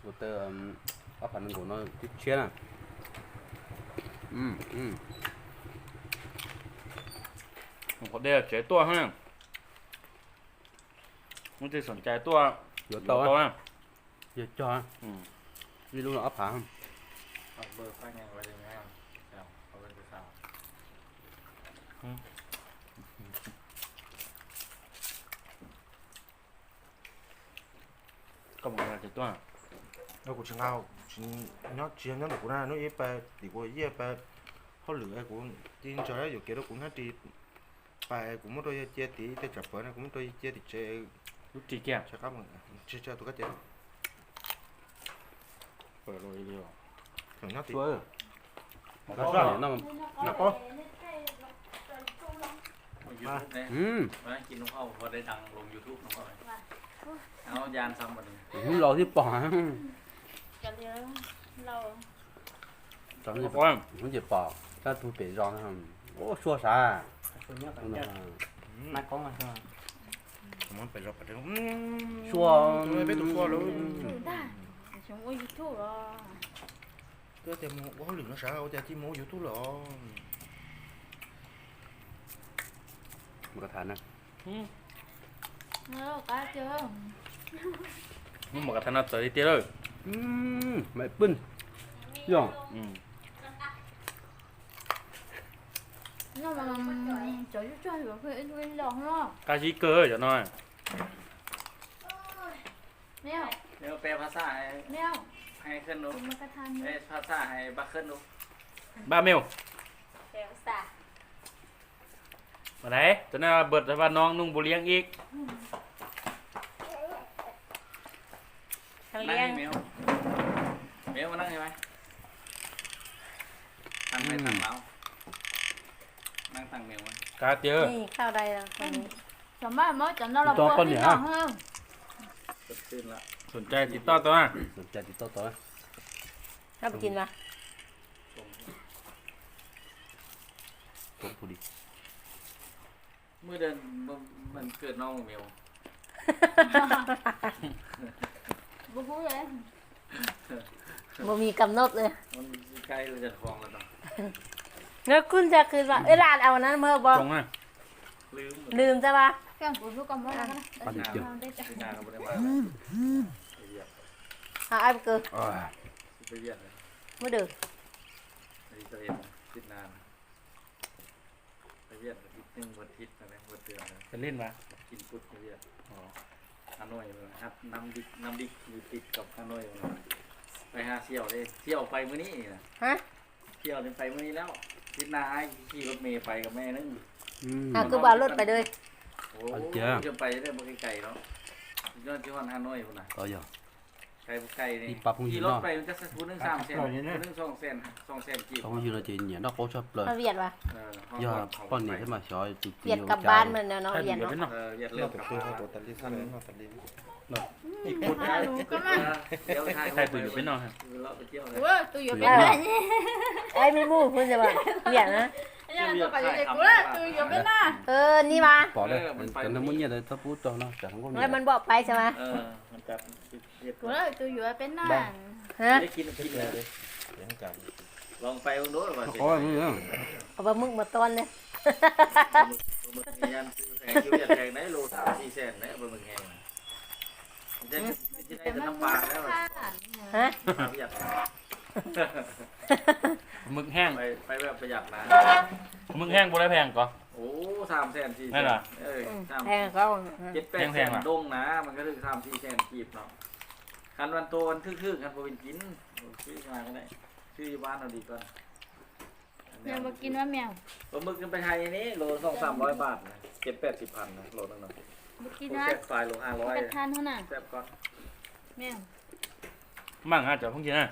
một tờ áp phản của nó tiếp chiến à.ผมก็ได้เจ๊ตัวฮะมันจะสนใจตัว Vô ตัว to á, นะ vô cho á. Vì lúc nào áp phản không? เอาเบอร์ข้างยังไว้เลยนะเอาไปสาว ก็บอกว่าเจ๊ตัว nó cũng chẳng ao nó chia nó được cũng là nó ít ba thì của ít ba họ lựa cũng tin cho nó được cái đó cũng hết đi ba cũng muốn tôi chia tí tôi chập vợ này cũng tôi chia thì chơi รู้จีแก่ cho các bạn chơi cho tôi cái tiền เปิดโรยเดียว thằng nhóc thì Chúa ơi. Nó Nó có. sao nó nó có ยูทูบเนี่ย มากินน้องอ้อมพอได้ดังลง YouTube น้องอ้อมเอายานซ้ำมาหนึ่ง lo tiếp bỏ. กันเยอะเรา Chẳng บ như อกว่า không chỉ bỏ. Ta thu bể giòn không? Ô xua xa. ส่วนนี้ก็เนี่ยนักกล้องอ่ะใช่ไหม muốn phải lọc phải đúng Xua. tôi biết tôi xua luôn ถูกได้ชมว่ายูทูบอ่ะ tôi tìm một bó lửa nó sao tôi chỉ mua YouTube rồi Một cái thằng này. แล้วก็เจอ มันบอกกับธนาเตอร์เตี้ยเลย Mày pin. Giòn. แล้วมันจะยุ่งช่วยแบบเพื่อนวิ่งหลอกเนาะ กาชิเกอร์จะน้อย แมว เดี๋ยวแปลภาษาให้ แมว ให้ขึ้นดู กินมากระทัน แปลภาษาให้บักขึ้นดู บ้าเมล แปลภาษา มาไหนตอนนั้นเบิดแต่ว่าน้องนุ่งบุเรียงอีก เขา นั่ง เลี้ยง ให้เมลเมลมานั่งให้ไหมตั้งให้ตั้งเรานั่งตั้งเมลไว้ กาเตีย นี่ข้าวใดล่ะคนนี้ สมมติว่าจะนอนหลับปวดที่หลังเฮ้ย สดชื่นละ สนใจติดต่อตัวนะ Sân chạy thì to to. ข้าวไปกินมา Cũng phụ đi. เมื่อเดือนมันเกิดน้องเมล บุ้งเลย บ่มีกำหนดเลย มันใกล้เราจะฟ้องแล้วต้อง แล้วคุณจะคืนว่าเอ้ยร้านเอาอันนั้นเมื่อบ่ ตรงนะ ลืมใช่ปะ แก้มกูรู้กันว่าอะไร Bắt được chưa? พี่นาก็ไม่ได้มาไปเยียบ เอาไอ้เกิด ไปเยียบเลย มื้อเด้อ ไปเตยติดนานไปเยียบทิศหนึ่งวันทิศอะไรวันเตือนนะ จะเล่นมา กินปุ๊บไปเยียบฮานอยเลยครับน้ำดิกอยู่ติดกับฮานอยเลยไปหาเที่ยวเลยเที่ยวไปมื้อนี้นะ ฮะ เที่ยวไปมื้อนี้แล้วทิศนาขี่รถเมย์ไปกับแม่นึง หาคือบ่าวรถไปเลย โอ้จะไปได้บ่ไกลๆเนาะย้อนที่ฮอนฮานอยพุ่นน่ะ Có giờ. ไกลบ่ไกลนี่ ที่ปรับปรุง ขี่ อยู่ รถ เนาะ ไปมันก็สักคนนึง3 แสนคนนึง2 แสน2 แสนกี่ Không có gì là chị nhỉ, nó có chấp lời. มาเวียดว่ะ Giờ con này thế mà xói tụt เวียดกลับบ้านมันเนาะ ใช่ เวียด เดี๋ยว เนาะ ไปเนาะ เวียดเร็ nó ว tập trung vào tập đi săn nó tập đi อีกคนได้ก็มาเดี๋ยวทาย ใช่ตัวอยู่ไปเนาะ เราไปเที่ยวเลย เว้ยตัวอยู่เป็นหน้า ไอ้มีหมู่คุณจะว่าเวียดนะ ยังตัวไปอยู่กูละตัวอยู่เป็นหน้า นี่มา Bỏ đây, cần nó muốn nhiệt đây, tao bút cho nó, chả không có แล้ว nhiệt. มันบอกไปใช่ไหม มันจับเรียบ กูละตัวอยู่เป็นหน้า ฮะ ได้กินเลย đến cả ลองไปลองดูว่า Có cái gì nữa. เอาปลาหมึกมาตอนเลย มึงยันแพงคิวแพงได้โล3-4 แสนได้บะหมึกแห้งจะได้น้ำปลาแล้ว ฮะ ประหยัด มึกแห้ง ไปแบบประหยัดนะ มึกแห้งบ่ได้แพงก่อ โอ้3 แสน 4 แส นั่นเหรอ แพงเขา 7-8 แสนดงนะมันก็ถึง3-4 แสนกีบเนาะคันวันโตวันทึ่ๆคันบ่เป็นกินซื้อมาก็ได้ซื้ออยู่บ้านเอาดีกว่า ยังมากินว่าแมว ปลาหมึกกันไปไทยนี่โล200-300 บาทนะ7-80 พันนะโลนึงนะ มากิน โอ้ นะ แซ่บไฟโล กระทานเท่านั้น 500แซ่บก่อน แมว มั่งฮะเจ้าพงกินนะ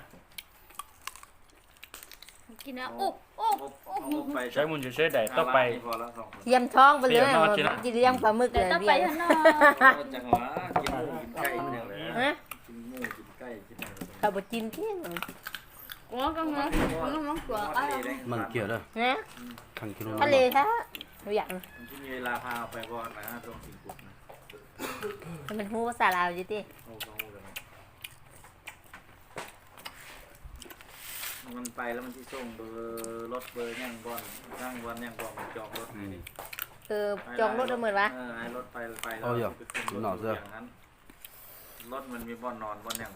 กินนะโอ้โอ้ ใช้มุนจะใช้ได้ต่อไป พอแล้ว2 คน เยี่ยมท้องไปเลยจีเลี้ยงปลาหมึก แต่ เลย ต้อง เวี ไป ยด ข้างนอก จังหวะกินหมูกินไก่กินอย่างไร ฮะ กินหมูกินไก่กินอะไร เขาบอกกินเที่ยง กูก็งงกูก็งงกลัวอะไร Mặn kiểu đây, นะ thằng kia ทะเล nó. แท้เวียด มันจะมีเวลาพาไปก่อนนะตรงสิงคุกนะ มันหูภาษาลาวจีติ โอ้โหเลย มันไปแล้วมันที่ส่งเบอร์รถเบอร์ย่างบอลย่างบอลย่างบอลจองรถให้ดิ จองรถละหมื่นวะ ให้รถไปแล้ว เอาอย่าง ไปขึ้นรถ หนอเสื้อ อย่างนั้นรถมันมีบอลนอนบอลอย่าง